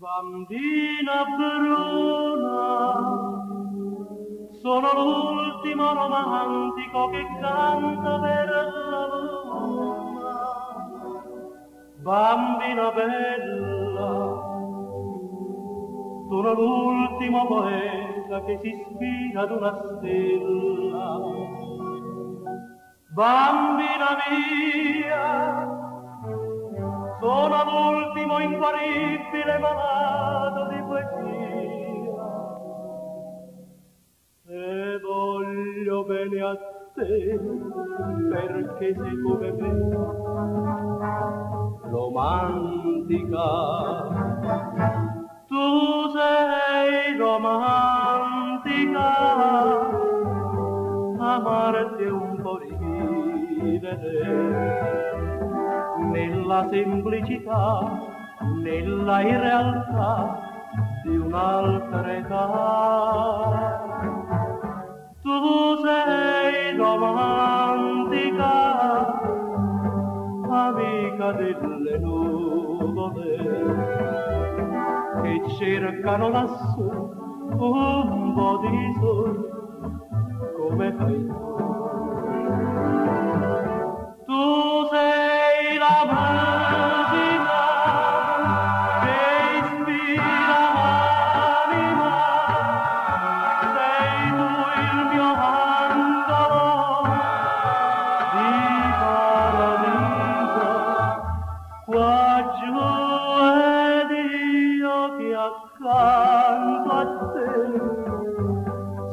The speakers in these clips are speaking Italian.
Bambina bruna, sono l'ultimo romantico che canta per la luna. Bambina bella, sono l'ultimo poeta che si ispira ad una stella. Bambina mia, sono l'ultimo inguaribile malato di poesia e voglio bene a te perché sei come me, romantica. Tu sei romantica, amarti è un po' rivivere nella semplicità, nella irrealtà di un'altra età. Tu sei romantica, amica delle nuvole che cercano lassù un po' di sole come fai tu. Tu sei la musica che ispira l'anima, sei tu il mio angolo di paradiso, qua giù ed io che accanto a te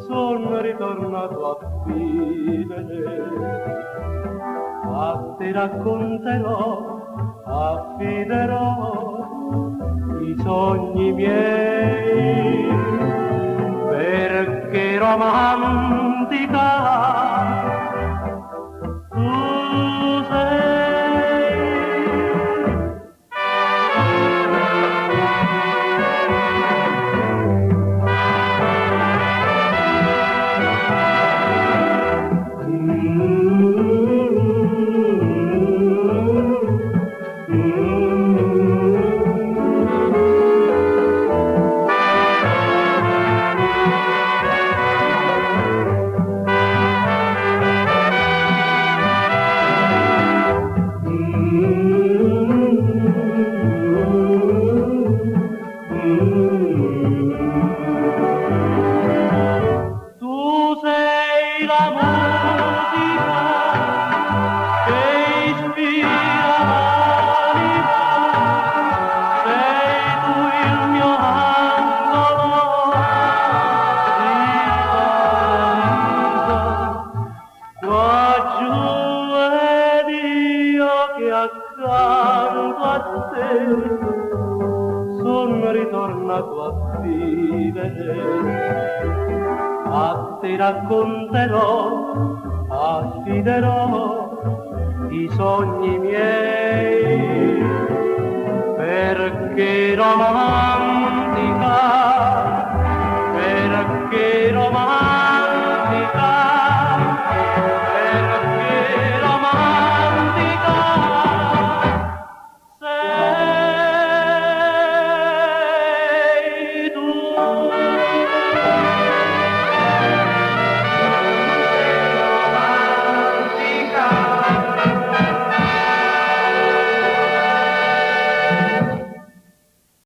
sono ritornato a vivere. A te racconterò, affiderò i sogni miei, perché romantica tu sei. Accanto a te sono ritornato a vivere. A te racconterò, affiderò i sogni miei, perché romantica